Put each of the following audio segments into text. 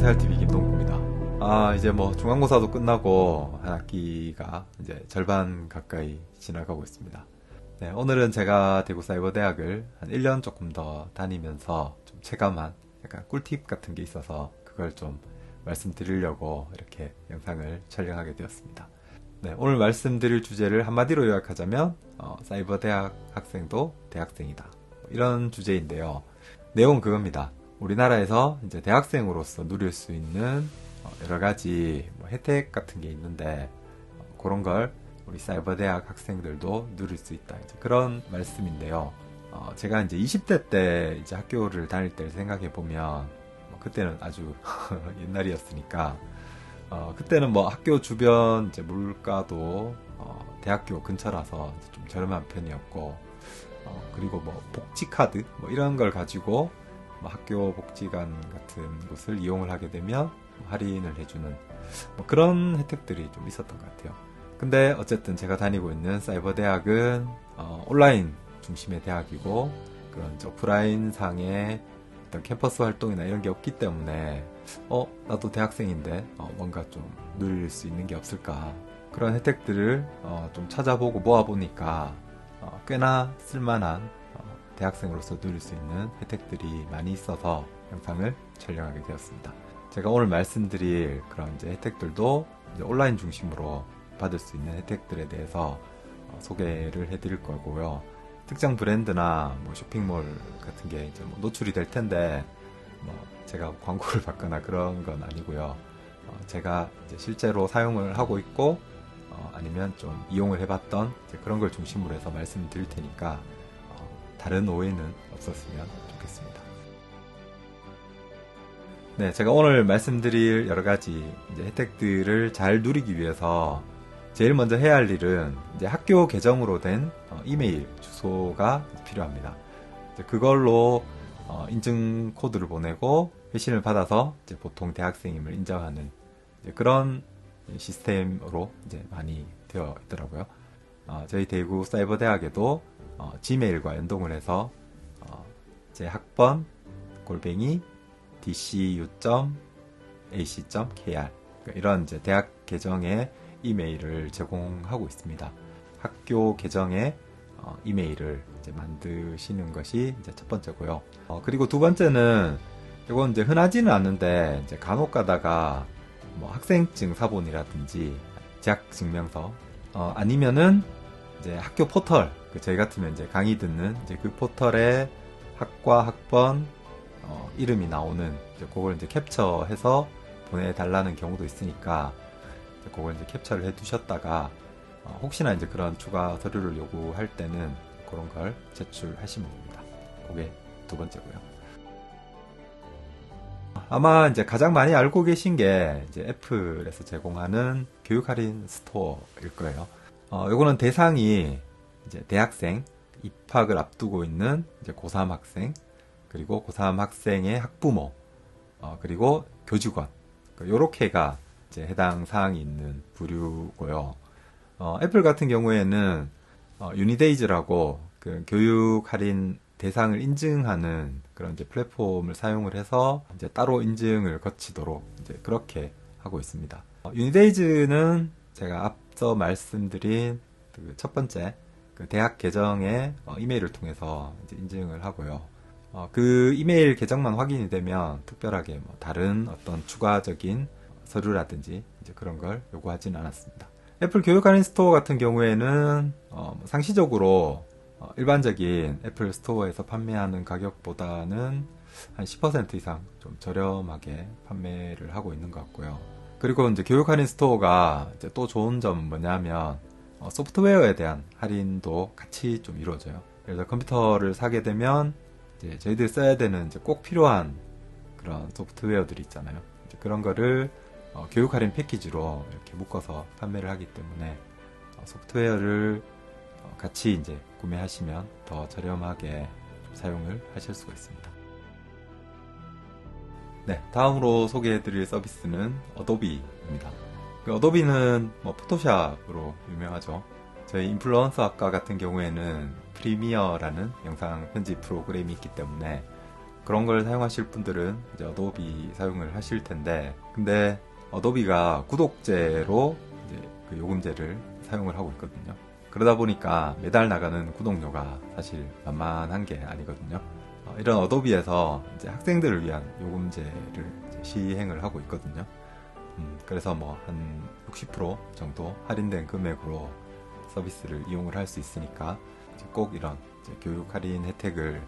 TRTV 김동구입니다. 이제 중간고사도 끝나고 한 학기가 이제 절반 가까이 지나가고 있습니다. 네, 오늘은 제가 대구사이버대학을 한 1년 조금 더 다니면서 좀 체감한 약간 꿀팁 같은 게 있어서 그걸 좀 말씀드리려고 이렇게 영상을 촬영하게 되었습니다. 네, 오늘 말씀드릴 주제를 한마디로 요약하자면 사이버대학 학생도 대학생이다, 이런 주제인데요. 내용은 그겁니다. 우리나라에서 이제 대학생으로서 누릴 수 있는 여러 가지 혜택 같은 게 있는데 그런 걸 우리 사이버대학 학생들도 누릴 수 있다, 이제 그런 말씀인데요. 제가 이제 20대 때 이제 학교를 다닐 때를 생각해 보면 그때는 아주 옛날이었으니까 그때는 학교 주변 이제 물가도 대학교 근처라서 이제 좀 저렴한 편이었고, 그리고 복지 카드 이런 걸 가지고 학교 복지관 같은 곳을 이용을 하게 되면 할인을 해주는 그런 혜택들이 좀 있었던 것 같아요. 근데 어쨌든 제가 다니고 있는 사이버대학은 온라인 중심의 대학이고, 그런 오프라인 상의 어떤 캠퍼스 활동이나 이런 게 없기 때문에 나도 대학생인데 뭔가 좀 누릴 수 있는 게 없을까, 그런 혜택들을 좀 찾아보고 모아보니까 꽤나 쓸만한 대학생으로서 누릴 수 있는 혜택들이 많이 있어서 영상을 촬영하게 되었습니다. 제가 오늘 말씀드릴 그런 이제 혜택들도 이제 온라인 중심으로 받을 수 있는 혜택들에 대해서 소개를 해드릴 거고요. 특정 브랜드나 쇼핑몰 같은 게 이제 노출이 될 텐데 제가 광고를 받거나 그런 건 아니고요. 제가 이제 실제로 사용을 하고 있고 아니면 좀 이용을 해봤던 이제 그런 걸 중심으로 해서 말씀을 드릴 테니까 다른 오해는 없었으면 좋겠습니다. 네, 제가 오늘 말씀드릴 여러 가지 이제 혜택들을 잘 누리기 위해서 제일 먼저 해야 할 일은 이제 학교 계정으로 된 이메일 주소가 필요합니다. 이제 그걸로 인증 코드를 보내고 회신을 받아서 이제 보통 대학생임을 인정하는 이제 그런 시스템으로 이제 많이 되어 있더라고요. 저희 대구 사이버대학에도 지메일과 연동을 해서 제 학번 @ dcu.ac.kr 이런 이제 대학 계정의 이메일을 제공하고 있습니다. 학교 계정에 이메일을 이제 만드시는 것이 이제 첫 번째고요. 그리고 두 번째는 이건 이제 흔하지는 않는데 이제 간혹 가다가 학생증 사본이라든지 재학 증명서 아니면은 이제 학교 포털, 저희 같으면 이제 강의 듣는 이제 그 포털에 학과 학번 이름이 나오는 이제 그걸 이제 캡처해서 보내달라는 경우도 있으니까 이제 그걸 이제 캡처를 해두셨다가 혹시나 이제 그런 추가 서류를 요구할 때는 그런 걸 제출하시면 됩니다. 그게 두 번째고요. 아마 이제 가장 많이 알고 계신 게 이제 애플에서 제공하는 교육 할인 스토어일 거예요. 요거는 대상이 이제 대학생, 입학을 앞두고 있는 이제 고3 학생, 그리고 고3 학생의 학부모, 그리고 교직원, 요렇게가 이제 해당 사항이 있는 부류고요. 애플 같은 경우에는 유니데이즈라고 그 교육 할인 대상을 인증하는 그런 이제 플랫폼을 사용을 해서 이제 따로 인증을 거치도록 이제 그렇게 하고 있습니다. 유니데이즈는 제가 앞서 말씀드린 그 첫 번째 그 대학 계정의 이메일을 통해서 이제 인증을 하고요. 그 이메일 계정만 확인이 되면 특별하게 다른 어떤 추가적인 서류라든지 이제 그런 걸 요구하지는 않았습니다. 애플 교육 할인 스토어 같은 경우에는 상시적으로 일반적인 애플 스토어에서 판매하는 가격보다는 한 10% 이상 좀 저렴하게 판매를 하고 있는 것 같고요. 그리고 이제 교육 할인 스토어가 이제 또 좋은 점은 뭐냐면 소프트웨어에 대한 할인도 같이 좀 이루어져요. 그래서 컴퓨터를 사게 되면 이제 저희들이 써야 되는 이제 꼭 필요한 그런 소프트웨어들이 있잖아요. 이제 그런 거를 교육 할인 패키지로 이렇게 묶어서 판매를 하기 때문에 소프트웨어를 같이 이제 구매하시면 더 저렴하게 사용을 하실 수가 있습니다. 네, 다음으로 소개해드릴 서비스는 어도비입니다. 어도비는 포토샵으로 유명하죠. 저희 인플루언서 학과 같은 경우에는 프리미어라는 영상 편집 프로그램이 있기 때문에 그런 걸 사용하실 분들은 이제 어도비 사용을 하실 텐데, 근데 어도비가 구독제로 이제 그 요금제를 사용을 하고 있거든요. 그러다 보니까 매달 나가는 구독료가 사실 만만한 게 아니거든요. 이런 어도비에서 이제 학생들을 위한 요금제를 이제 시행을 하고 있거든요. 그래서 뭐 한 60% 정도 할인된 금액으로 서비스를 이용을 할 수 있으니까 꼭 이런 이제 교육 할인 혜택을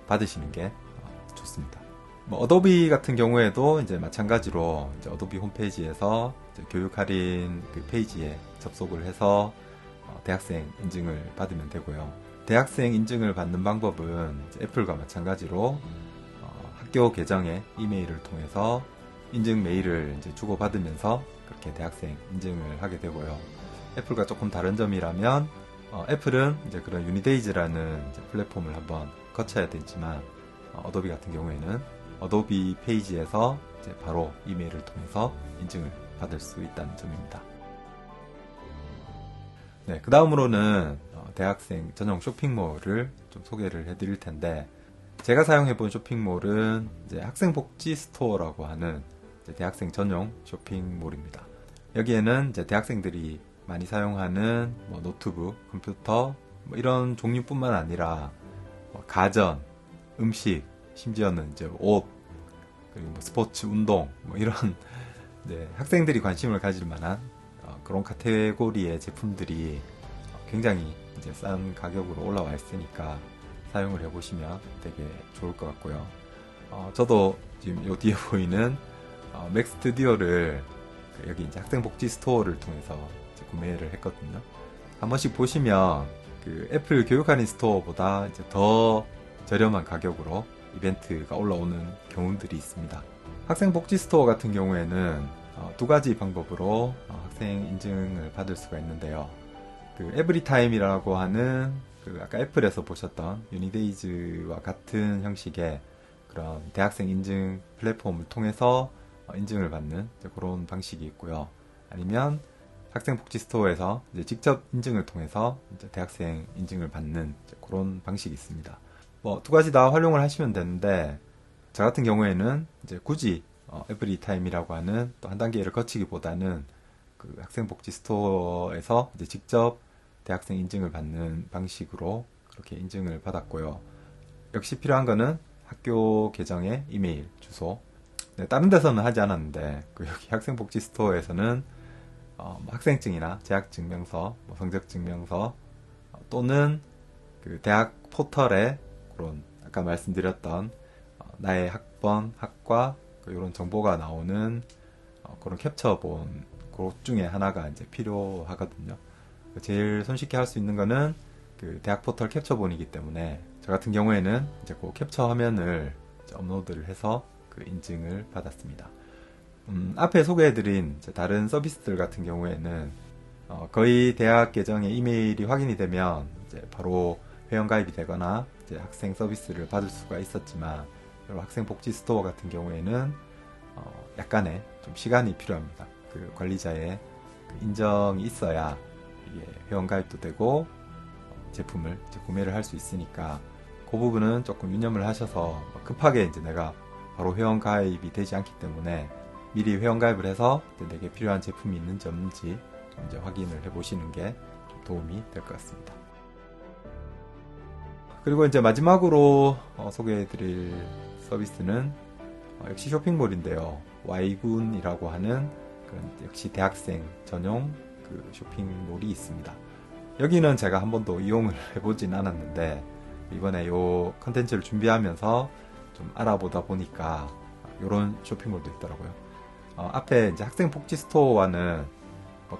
받으시는 게 좋습니다. 뭐 어도비 같은 경우에도 이제 마찬가지로 이제 어도비 홈페이지에서 이제 교육 할인 그 페이지에 접속을 해서 대학생 인증을 받으면 되고요. 대학생 인증을 받는 방법은 애플과 마찬가지로 학교 계정에 이메일을 통해서 인증 메일을 이제 주고받으면서 그렇게 대학생 인증을 하게 되고요. 애플과 조금 다른 점이라면 애플은 이제 그런 유니데이즈라는 이제 플랫폼을 한번 거쳐야 되지만 어도비 같은 경우에는 어도비 페이지에서 이제 바로 이메일을 통해서 인증을 받을 수 있다는 점입니다. 네, 그 다음으로는 대학생 전용 쇼핑몰을 좀 소개를 해드릴 텐데, 제가 사용해본 쇼핑몰은 이제 학생복지 스토어라고 하는 이제 대학생 전용 쇼핑몰입니다. 여기에는 이제 대학생들이 많이 사용하는 뭐 노트북, 컴퓨터 뭐 이런 종류뿐만 아니라 뭐 가전, 음식, 심지어는 이제 옷, 그리고 뭐 스포츠, 운동 뭐 이런 이제 학생들이 관심을 가질 만한 그런 카테고리의 제품들이 굉장히 이제 싼 가격으로 올라와 있으니까 사용을 해보시면 되게 좋을 것 같고요. 저도 지금 요 뒤에 보이는 맥 스튜디오를 여기 이제 학생복지 스토어를 통해서 이제 구매를 했거든요. 한 번씩 보시면 그 애플 교육 할인 스토어보다 이제 더 저렴한 가격으로 이벤트가 올라오는 경우들이 있습니다. 학생복지 스토어 같은 경우에는 두 가지 방법으로 학생 인증을 받을 수가 있는데요. 그 에브리타임이라고 하는 그 아까 애플에서 보셨던 유니데이즈와 같은 형식의 그런 대학생 인증 플랫폼을 통해서 인증을 받는 그런 방식이 있고요. 아니면 학생복지 스토어에서 이제 직접 인증을 통해서 이제 대학생 인증을 받는 그런 방식이 있습니다. 뭐 두 가지 다 활용을 하시면 되는데, 저 같은 경우에는 이제 굳이 에브리타임이라고 하는 또 한 단계를 거치기보다는 그 학생복지 스토어에서 이제 직접 대학생 인증을 받는 방식으로 그렇게 인증을 받았고요. 역시 필요한 거는 학교 계정의 이메일 주소. 네, 다른 데서는 하지 않았는데 여기 학생복지 스토어에서는 뭐 학생증이나 재학증명서, 뭐 성적증명서 또는 그 대학 포털에 그런 아까 말씀드렸던 나의 학번, 학과 이런 정보가 나오는 그런 캡처본 그것 중에 하나가 이제 필요하거든요. 제일 손쉽게 할 수 있는 거는 그 대학 포털 캡처본이기 때문에 저 같은 경우에는 이제 그 캡처 화면을 업로드를 해서 그 인증을 받았습니다. 앞에 소개해드린 다른 서비스들 같은 경우에는 거의 대학 계정에 이메일이 확인이 되면 이제 바로 회원가입이 되거나 이제 학생 서비스를 받을 수가 있었지만, 학생 복지 스토어 같은 경우에는 약간의 좀 시간이 필요합니다. 그 관리자의 그 인정이 있어야 이게 회원가입도 되고 제품을 이제 구매를 할 수 있으니까 그 부분은 조금 유념을 하셔서 급하게 이제 내가 바로 회원가입이 되지 않기 때문에 미리 회원가입을 해서 내게 필요한 제품이 있는지 없는지 좀 이제 확인을 해보시는 게 좀 도움이 될 것 같습니다. 그리고 이제 마지막으로 소개해드릴 서비스는 역시 쇼핑몰인데요. Y군이라고 하는 그런 역시 대학생 전용 그 쇼핑몰이 있습니다. 여기는 제가 한 번도 이용을 해보진 않았는데 이번에 요 컨텐츠를 준비하면서 좀 알아보다 보니까 이런 쇼핑몰도 있더라고요. 앞에 이제 학생 복지 스토어와는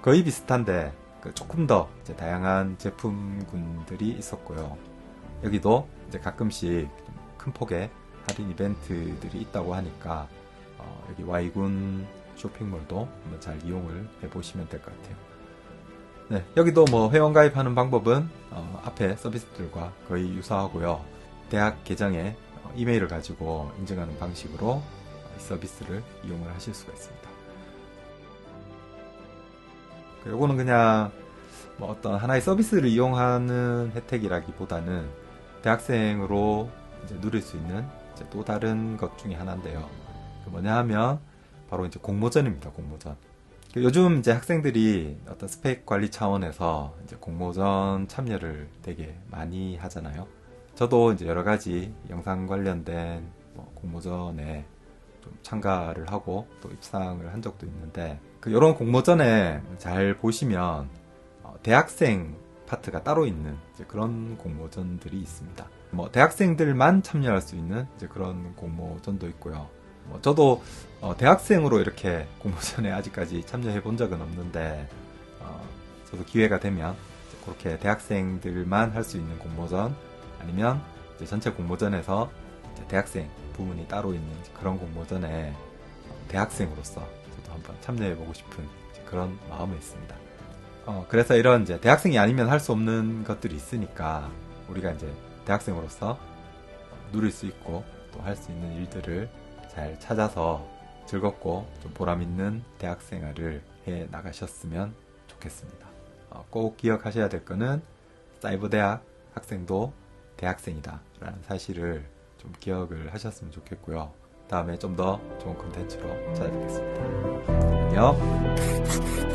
거의 비슷한데 조금 더 이제 다양한 제품군들이 있었고요. 여기도 이제 가끔씩 큰 폭의 할인 이벤트들이 있다고 하니까 여기 Y군 쇼핑몰도 한번 잘 이용을 해보시면 될 것 같아요. 네, 여기도 뭐 회원 가입하는 방법은 앞에 서비스들과 거의 유사하고요. 대학 계정에 이메일을 가지고 인증하는 방식으로 이 서비스를 이용을 하실 수가 있습니다. 요거는 그냥 뭐 어떤 하나의 서비스를 이용하는 혜택이라기보다는 대학생으로 이제 누릴 수 있는 이제 또 다른 것 중에 하나인데요. 그 뭐냐 하면 바로 이제 공모전입니다. 공모전. 요즘 이제 학생들이 어떤 스펙 관리 차원에서 이제 공모전 참여를 되게 많이 하잖아요. 저도 이제 여러 가지 영상 관련된 뭐 공모전에 좀 참가를 하고 또 입상을 한 적도 있는데, 이런 공모전에 잘 보시면 대학생 파트가 따로 있는 이제 그런 공모전들이 있습니다. 뭐 대학생들만 참여할 수 있는 이제 그런 공모전도 있고요. 저도 대학생으로 이렇게 공모전에 아직까지 참여해 본 적은 없는데, 저도 기회가 되면 그렇게 대학생들만 할 수 있는 공모전, 아니면 이제 전체 공모전에서 이제 대학생 부문이 따로 있는 그런 공모전에 대학생으로서 저도 한번 참여해 보고 싶은 그런 마음이 있습니다. 그래서 이런 이제 대학생이 아니면 할 수 없는 것들이 있으니까 우리가 이제 대학생으로서 누릴 수 있고 또 할 수 있는 일들을 잘 찾아서 즐겁고 좀 보람있는 대학생활을 해 나가셨으면 좋겠습니다. 꼭 기억하셔야 될 거는 사이버대학 학생도 대학생이다 라는 사실을 좀 기억을 하셨으면 좋겠고요. 다음에 좀 더 좋은 콘텐츠로 찾아뵙겠습니다. 안녕.